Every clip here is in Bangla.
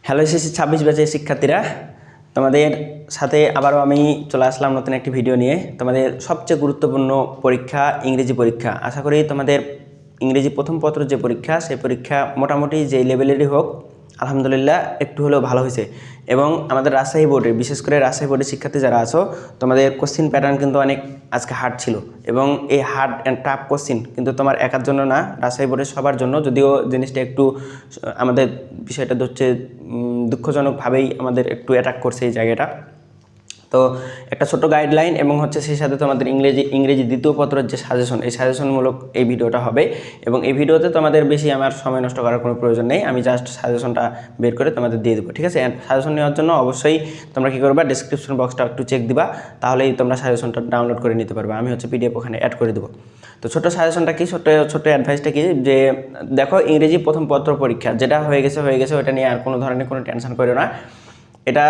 হ্যালো এসএসসি 26 ব্যাচের শিক্ষার্থীরা, তোমাদের সাথে আবারও আমি চলে আসলাম নতুন একটি ভিডিও নিয়ে। তোমাদের সবচেয়ে গুরুত্বপূর্ণ পরীক্ষা ইংরেজি পরীক্ষা। আশা করি তোমাদের ইংরেজি প্রথম পত্র যে পরীক্ষা, সেই পরীক্ষা মোটামুটি যেই লেভেলেরই হোক আলহামদুলিল্লাহ একটু হলেও ভালো হয়েছে। এবং আমাদের রাজশাহী বোর্ডে, বিশেষ করে রাজশাহী বোর্ডের শিক্ষার্থী যারা আছো, তোমাদের কোশ্চিন প্যাটার্ন কিন্তু অনেক আজকে হার্ড ছিল। এবং এই হার্ড অ্যান্ড টাফ কোশ্চিন কিন্তু তোমার একার জন্য না, রাজশাহী বোর্ডের সবার জন্য। যদিও জিনিসটা একটু আমাদের বিষয়টা হচ্ছে দুঃখজনকভাবেই আমাদের একটু অ্যাটাক করছে এই জায়গাটা। তো একটা ছোট গাইডলাইন এবং হচ্ছে সেই সাথে তোমাদের ইংরেজি দ্বিতীয় পত্রের যে সাজেশন, এই সাজেশনমূলক এই ভিডিওটা হবে। এবং এই ভিডিওতে তোমাদের বেশি আমার সময় নষ্ট করার কোনো প্রয়োজন নেই, আমি জাস্ট সাজেশনটা বের করে তোমাদের দিয়ে দেবো, ঠিক আছে? অ্যান্ড সাজেশন নেওয়ার জন্য অবশ্যই তোমরা কী করবা, ডিসক্রিপশন বক্সটা একটু চেক দিবা, তাহলেই তোমরা সাজেশনটা ডাউনলোড করে নিতে পারবে। আমি হচ্ছে পিডিএফ ওখানে অ্যাড করে দেবো। তো ছোটো সাজেশনটা কি, ছোট্ট অ্যাডভাইসটা কি, যে দেখো ইংরেজি প্রথম পত্র পরীক্ষা যেটা হয়ে গেছে ওটা নিয়ে আর কোনো ধরনের কোনো টেনশন করো না। এটা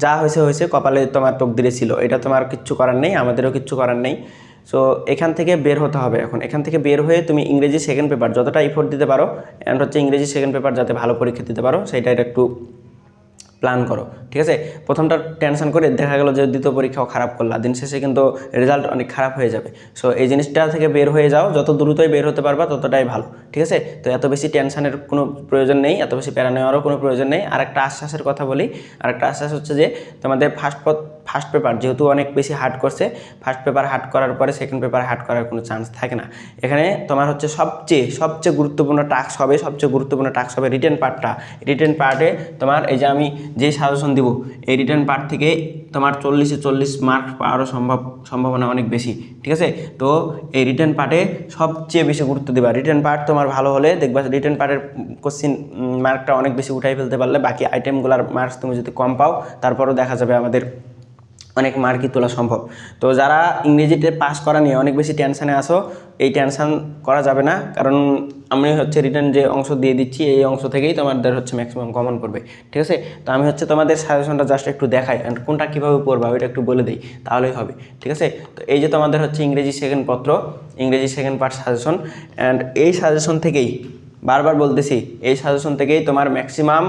যা হয়েছে কপালে তোমার তকদিরে ছিল, এটা তোমার কিচ্ছু করার নেই, আমাদেরও কিচ্ছু করার নেই। সো এখান থেকে বের হতে হবে। এখন এখান থেকে বের হয়ে তুমি ইংরেজি সেকেন্ড পেপার যতটা এফোর্ট দিতে পারো, অ্যান্ড হচ্ছে ইংরেজি সেকেন্ড পেপার যাতে ভালো পরীক্ষা দিতে পারো সেইটা একটু প্ল্যান করো, ঠিক আছে? প্রথমটা টেনশন করে দেখা গেলো যে দ্বিতীয় পরীক্ষাও খারাপ করলা, দিন শেষে কিন্তু রেজাল্ট অনেক খারাপ হয়ে যাবে। সো এই জিনিসটা থেকে বের হয়ে যাও, যত দ্রুতই বের হতে পারবা ততটাই ভালো, ঠিক আছে? তো এত বেশি টেনশনের কোনো প্রয়োজন নেই, এত বেশি প্যারা নেওয়ারও কোনো প্রয়োজন নেই। আর একটা আশ্বাসের কথা বলি, আর একটা আশ্বাস হচ্ছে যে তোমাদের ফার্স্ট পেপার যেহেতু অনেক বেশি হার্ড করছে, ফার্স্ট পেপার হার্ড করার পরে সেকেন্ড পেপার হার্ড করার কোনো চান্স থাকে না। এখানে তোমার হচ্ছে সবচেয়ে গুরুত্বপূর্ণ টাস্ক হবে রিটেন পার্টটা। রিটেন পার্টে তোমার এই যে আমি যেই সাজেশন দিব, এই রিটেন পার্ট থেকে তোমার 40-40 মার্ক পাওয়ারও সম্ভাবনা অনেক বেশি, ঠিক আছে? তো এই রিটেন পার্টে সবচেয়ে বেশি গুরুত্ব দিবা। রিটেন পার্ট তোমার ভালো হলে দেখবা রিটেন পার্টের কোশ্চিন মার্কটা অনেক বেশি উঠাই ফেলতে পারলে, বাকি আইটেমগুলোর মার্কস তুমি যদি কম পাও তারপরও দেখা যাবে আমাদের অনেক মার্কই তোলা সম্ভব। তো যারা ইংরেজিতে পাস করা নিয়ে অনেক বেশি টেনশানে আসো, এই টেনশান করা যাবে না, কারণ আমি হচ্ছে রিটার্ন যে অংশ দিয়ে দিচ্ছি এই অংশ থেকেই তোমাদের হচ্ছে ম্যাক্সিমাম কমন পড়বে, ঠিক আছে? তো আমি হচ্ছে তোমাদের সাজেশনটা জাস্ট একটু দেখাই, অ্যান্ড কোনটা কীভাবে পড়বা ওইটা একটু বলে দিই, তাহলেই হবে, ঠিক আছে? তো এই যে তোমাদের হচ্ছে ইংরেজি সেকেন্ড পত্র, ইংরেজি সেকেন্ড পার্ট সাজেশন, অ্যান্ড এই সাজেশন থেকেই বারবার বলতেছি, এই সাজেশন থেকেই তোমার ম্যাক্সিমাম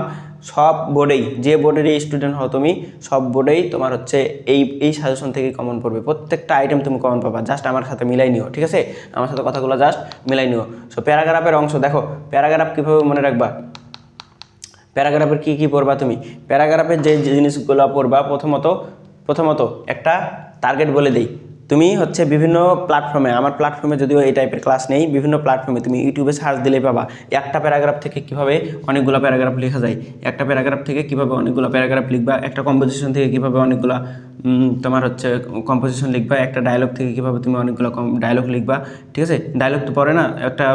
সব বোর্ডেই, যে বোর্ডেরই স্টুডেন্ট হও তুমি, সব বোর্ডেই তোমার হচ্ছে এই সাজেশন থেকেই কমন পড়বে। প্রত্যেকটা আইটেম তুমি কমন পাবা, জাস্ট আমার সাথে মিলাই নিও, ঠিক আছে? আমার সাথে কথাগুলো জাস্ট মিলাই নিও। সো প্যারাগ্রাফের অংশ দেখো, প্যারাগ্রাফ কীভাবে মনে রাখবা, প্যারাগ্রাফের কী পড়বা তুমি, প্যারাগ্রাফের যে জিনিসগুলো পড়বা, প্রথমত একটা টার্গেট বলে দিই। তুমি হচ্ছে বিভিন্ন প্ল্যাটফর্মে, আমার প্ল্যাটফর্মে যদিও এই টাইপের ক্লাস নেই, বিভিন্ন প্ল্যাটফর্মে তুমি ইউটিউবে সার্চ দিলেই পাবা একটা প্যারাগ্রাফ থেকে কীভাবে অনেকগুলো প্যারাগ্রাফ লেখা যায়, একটা প্যারাগ্রাফ থেকে কীভাবে অনেকগুলো প্যারাগ্রাফ লিখবা, একটা কম্পোজিশন থেকে কীভাবে অনেকগুলো তোমার হচ্ছে কম্পোজিশন লিখবা, একটা ডায়লগ থেকে কীভাবে তুমি অনেকগুলো ডায়লগ লিখবা, ঠিক আছে? ডায়লগ তো পড়ে না, একটা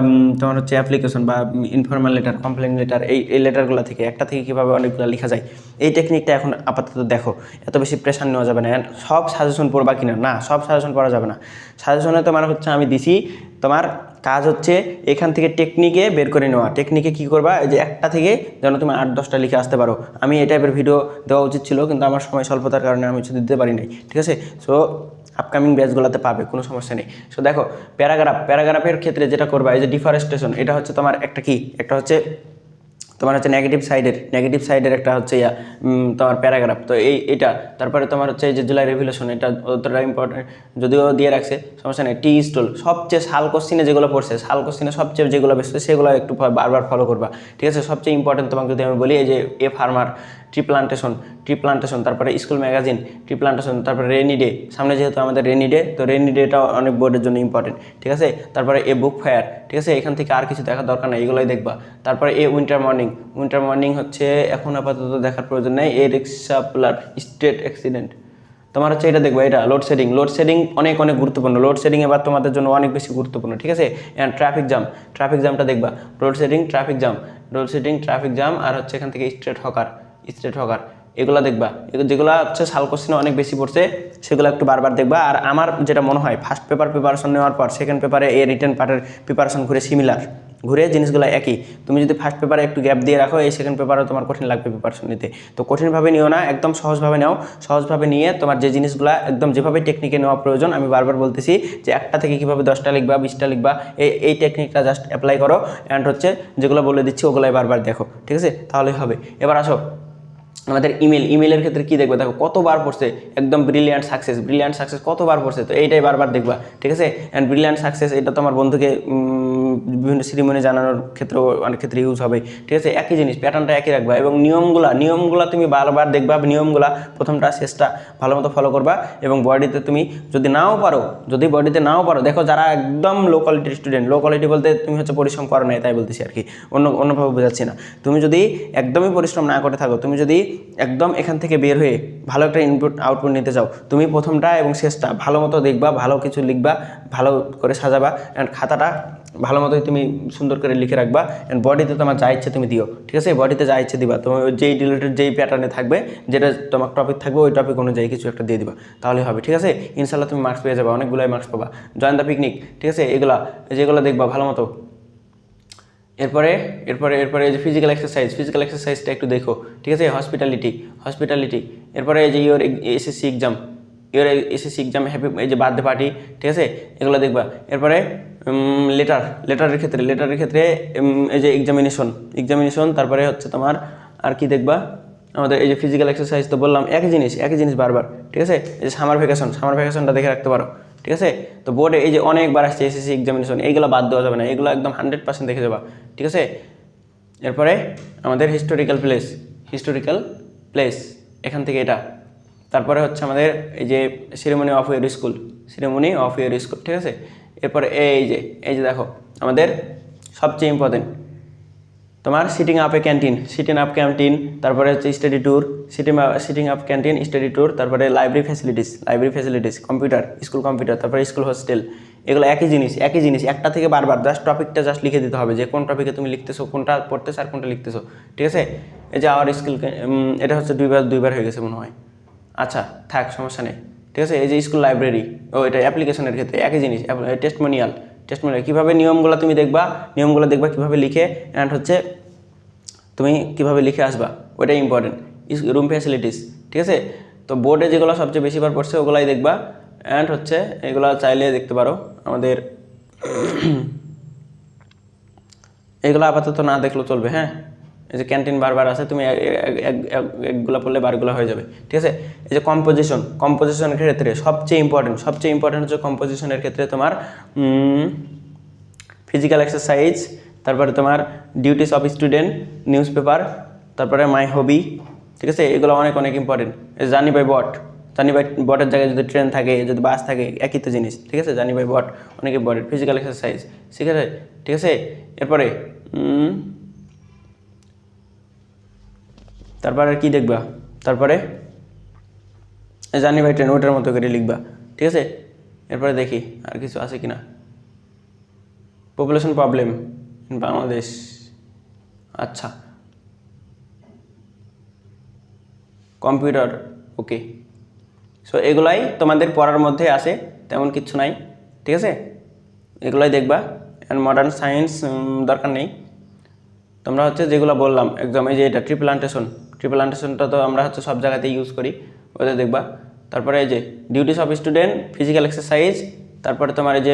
তোমার হচ্ছে অ্যাপ্লিকেশন বা ইনফর্মাল লেটার, কমপ্লেন লেটার, এই লেটারগুলো থেকে একটা থেকে কীভাবে অনেকগুলো লেখা যায়, এই টেকনিকটা এখন আপাতত দেখো। এত বেশি প্রেশার নেওয়া যাবে না। সব সাজেশন পড়বা কিনা, না, সব সাজেশন পড়া যাবে না। সাজেশনে তোমার হচ্ছে আমি দিছি, তোমার কাজ হচ্ছে এখান থেকে টেকনিকে বের করে নেওয়া। টেকনিকে কী করবা, এই যে একটা থেকে যেন তুমি 8-10টা লিখে আসতে পারো। আমি এই টাইপের ভিডিও দেওয়া উচিত ছিল, কিন্তু আমার সময় স্বল্পতার কারণে আমি হচ্ছে দিতে পারি নাই, ঠিক আছে? সো আপকামিং ব্যাচগুলোতে পাবে, কোনো সমস্যা নেই। সো দেখো প্যারাগ্রাফের ক্ষেত্রে যেটা করবা, এই যে ডিফরেস্টেশন, এটা হচ্ছে তোমার একটা হচ্ছে তোমার হচ্ছে নেগেটিভ সাইডের একটা হচ্ছে তোমার প্যারাগ্রাফ। তো এটা তারপরে তোমার হচ্ছে এই যে জুলাই রেভলিউশন, এটা অতটা ইম্পর্টেন্ট যদিও দিয়ে রাখছে, সমস্যা নেই। টি স্টল সবচেয়ে সাল কোশ্চিনে যেগুলো পড়ছে, সাল কোশ্চিনে সবচেয়ে যেগুলো বেশি সেগুলো একটু বারবার ফলো করবা, ঠিক আছে? সবচেয়ে ইম্পর্টেন্ট তোমাকে যদি আমি বলি, এই যে ফার্মার, ট্রি প্লান্টেশন, তারপরে স্কুল ম্যাগাজিন, ট্রি প্লান্টেশন, তারপরে রেনি ডে, সামনে যেহেতু আমাদের রেনি ডে, তো রেনি ডেটাও অনেক বোর্ডের জন্য ইম্পর্টেন্ট, ঠিক আছে? তারপরে বুক ফায়ার, ঠিক আছে? এখান থেকে আর কিছু দেখার দরকার নেই, এগুলোই দেখবা। তারপরে উইন্টার মর্নিং হচ্ছে এখন আপাতত দেখার প্রয়োজন নেই। রিক্সা পুলার স্ট্রেট অ্যাক্সিডেন্ট, তোমার হচ্ছে এটা দেখবা। এটা লোডশেডিং অনেক গুরুত্বপূর্ণ। লোডশেডিং এবার তোমাদের জন্য অনেক বেশি গুরুত্বপূর্ণ, ঠিক আছে? অ্যান্ড ট্রাফিক জ্যামটা দেখবা। লোডশেডিং, ট্রাফিক জ্যাম, আর হচ্ছে এখান থেকে স্ট্রেট হকার, এগুলো দেখবা, যেগুলো হচ্ছে সাল কোশ্চেনে অনেক বেশি পড়ছে সেগুলো একটু বারবার দেখবা। আর আমার যেটা মনে হয় ফার্স্ট পেপার প্রিপারেশন নেওয়ার পর সেকেন্ড পেপারে এই রিটেন পার্টের প্রিপারেশন ঘুরে জিনিসগুলো একই। তুমি যদি ফার্স্ট পেপারে একটু গ্যাপ দিয়ে রাখো, এই সেকেন্ড পেপারও তোমার কঠিন লাগবে প্রিপারেশন নিতে। তো কঠিনভাবে নিও না, একদম সহজভাবে নাও। সহজভাবে নিয়ে তোমার যে জিনিসগুলো একদম যেভাবে টেকনিকে নেওয়া প্রয়োজন, আমি বারবার বলতেছি যে একটা থেকে কীভাবে 10টা লিখবা 20টা লিখবা, এই টেকনিকটা জাস্ট অ্যাপ্লাই করো। অ্যান্ড হচ্ছে যেগুলো বলে দিচ্ছি ওগুলাই বারবার দেখো, ঠিক আছে? তাহলেই হবে। এবার আসো আমাদের ইমেলের ক্ষেত্রে কী দেখবে, দেখো কতবার পড়ছে একদম ব্রিলিয়ান্ট সাকসেস কতবার পড়ছে, তো এইটাই বারবার দেখবা, ঠিক আছে? অ্যান্ড ব্রিলিয়ান্ট সাকসেস এটা তোমার বন্ধুকে বিভিন্ন সেরিমনি জানানোর ক্ষেত্রেও অনেক ক্ষেত্রে ইউজ হবে, ঠিক আছে? একই জিনিস, প্যাটার্নটা একই রাখবা। এবং নিয়মগুলা তুমি বারবার দেখবা, নিয়মগুলা প্রথমটা শেষটা ভালো মতো ফলো করবা। এবং বডিতে তুমি যদি বডিতে নাও পারো, দেখো যারা একদম লো কোয়ালিটির স্টুডেন্ট, লো কোয়ালিটি বলতে তুমি হচ্ছে পরিশ্রম করো না তাই বলতেছি আর কি, অন্যভাবে বোঝাচ্ছি না। তুমি যদি একদমই পরিশ্রম না করে থাকো, তুমি যদি একদম এখান থেকে বের হয়ে ভালো একটা ইনপুট আউটপুট নিতে চাও, তুমি প্রথমটা এবং শেষটা ভালো মতো দেখবা, ভালো কিছু লিখবা, ভালো করে সাজাবা। অ্যান্ড খাতাটা ভালো মতোই তুমি সুন্দর করে লিখে রাখবা। অ্যান্ড বডিতে তোমার যা ইচ্ছে তুমি দিও, ঠিক আছে? বডিতে যা ইচ্ছে দিবা, তোমার যেই রিলেটেড যেই প্যাটার্নে থাকবে, যেটা তোমার টপিক থাকবে, ওই টপিক অনুযায়ী কিছু একটা দিয়ে দিবা, তাহলে হবে, ঠিক আছে? ইনশাল্লাহ তুমি মার্কস পেয়ে যাবে, অনেকগুলোই মার্কস পাবা। জয়েন দ্য পিকনিক, ঠিক আছে? যেগুলো দেখবা ভালো মতো। এরপরে এই যে ফিজিক্যাল এক্সারসাইজটা একটু দেখো, ঠিক আছে? হসপিটালিটি। এরপরে এই যে এসএসসি এক্সাম হ্যাপি, এই যে বার্থডে পার্টি, ঠিক আছে? এগুলো দেখবা। এরপরে লেটারের ক্ষেত্রে এই যে এক্সামিনেশন, তারপরে হচ্ছে তোমার আর কি দেখবা, আমাদের এই যে ফিজিক্যাল এক্সারসাইজ তো বললাম, একই জিনিস বারবার, ঠিক আছে? এই যে সামার ভ্যাকেশনটা দেখে রাখতে পারো, ঠিক আছে? তো বোর্ডে এই যে অনেকবার আসছে এসএসসি এক্সামিনেশন, এইগুলো বাদ দেওয়া যাবে না, এগুলো একদম 100% দেখে যাবা, ঠিক আছে? এরপরে আমাদের হিস্টোরিক্যাল প্লেস এখান থেকে এটা। তারপরে হচ্ছে আমাদের এই যে সেরেমনি অফ ইয়ার স্কুল, ঠিক আছে? এরপরে এই যে দেখো আমাদের সবচেয়ে ইম্পর্টেন্ট তোমার সিটিং আপ ক্যান্টিন, তারপরে হচ্ছে study tour, sitting up canteen, study tour, তারপরে লাইব্রেরি ফ্যাসিলিটিস, স্কুল কম্পিউটার, তারপরে স্কুল হোস্টেল। এগুলো একই জিনিস একটা থেকে বারবার টপিকটা লিখে দিতে হবে, যে কোন টপিকে তুমি লিখতেছো, কোনটা পড়তেছো আর কোনটা লিখতেছো, ঠিক আছে? এই যে আওয়ার স্কুল, এটা হচ্ছে দুইবার হয়ে গেছে মনে হয়। আচ্ছা থাক, সমস্যা নেই, ঠিক আছে? এই যে স্কুল লাইব্রেরি, এটা অ্যাপ্লিকেশনের ক্ষেত্রে একই জিনিস। টেস্টমোনিয়াল কীভাবে নিয়মগুলো তুমি দেখবা, কীভাবে লিখে, অ্যান্ড হচ্ছে তুমি কীভাবে লিখে আসবা, ওইটাই ইম্পর্টেন্ট। রুম ফ্যাসিলিটিস, ঠিক আছে? তো বোর্ডে যেগুলো সবচেয়ে বেশিবার পড়ছে ওগুলাই দেখবা। অ্যান্ড হচ্ছে এগুলো চাইলে দেখতে পারো আমাদের এগুলো আপাতত না দেখলেও চলবে, হ্যাঁ? এই যে ক্যান্টিন বারবার আছে, তুমি একগুলো পড়লে বারগুলো হয়ে যাবে, ঠিক আছে? এই যে কম্পোজিশনের ক্ষেত্রে সবচেয়ে ইম্পর্টেন্ট হচ্ছে কম্পোজিশনের ক্ষেত্রে তোমার ফিজিক্যাল এক্সারসাইজ, তারপরে তোমার duties of student, news paper, তারপরে মাই হবি, ঠিক আছে? এগুলো অনেক ইম্পর্টেন্ট। জার্নি বাই বটের জায়গায় যদি ট্রেন থাকে, যদি বাস থাকে, একই তো জিনিস, ঠিক আছে? জার্নি বাই বট অনেক ইম্পর্টেন্ট। ফিজিক্যাল এক্সারসাইজ, ঠিক আছে? এরপরে তারপরে কি দেখবা, তারপরে জার্নি বাই ট্রেন ওটার মতো করে লিখবা, ঠিক আছে? এরপরে দেখি আর কিছু আছে কিনা। পপুলেশন প্রবলেম ইন বাংলাদেশ, আচ্ছা, কম্পিউটার, ওকে। সো এগুলাই তোমাদের পড়ার মধ্যে আসে, তেমন কিছু নাই, ঠিক আছে? এগুলাই দেখবা। অ্যান্ড মডার্ন সায়েন্স দরকার নেই, তোমরা হচ্ছে যেগুলো বললাম একদম, এই যে এটা ট্রিপল তো আমরা হচ্ছে সব জায়গাতেই ইউজ করি, ওদের দেখবা। তারপরে এই যে duties of student, physical exercise, তারপরে তোমার এই যে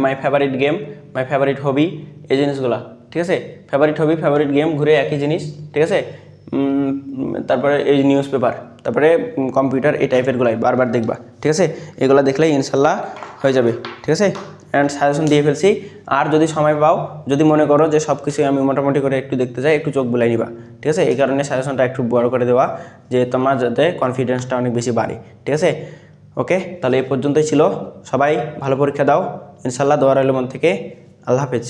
my favourite game, my favourite hobby, এই জিনিসগুলো, ঠিক আছে? ফেভারিট গেম ঘুরে একই জিনিস, ঠিক আছে? তারপরে এই নিউজ পেপার, তারপরে কম্পিউটার, এই টাইপেরগুলাই বারবার দেখবা, ঠিক আছে? এগুলো দেখলেই ইনশাল্লাহ হয়ে যাবে, ঠিক আছে? অ্যান্ড সাজেশন দিয়ে ফেলছি। আর যদি সময় পাও, যদি মনে করো যে সব কিছুই আমি মোটামুটি করে একটু দেখতে চাই, একটু চোখ বুলাই নিবা, ঠিক আছে? এই কারণে সাজেশনটা একটু বড় করে দেওয়া, যে তোমার যাতে কনফিডেন্সটা অনেক বেশি বাড়ে, ঠিক আছে? ওকে, তাহলে এই পর্যন্তই ছিল। সবাই ভালো পরীক্ষা দাও ইনশাল্লাহ, দোয়া রইল মন থেকে। আল্লাহ হাফেজ।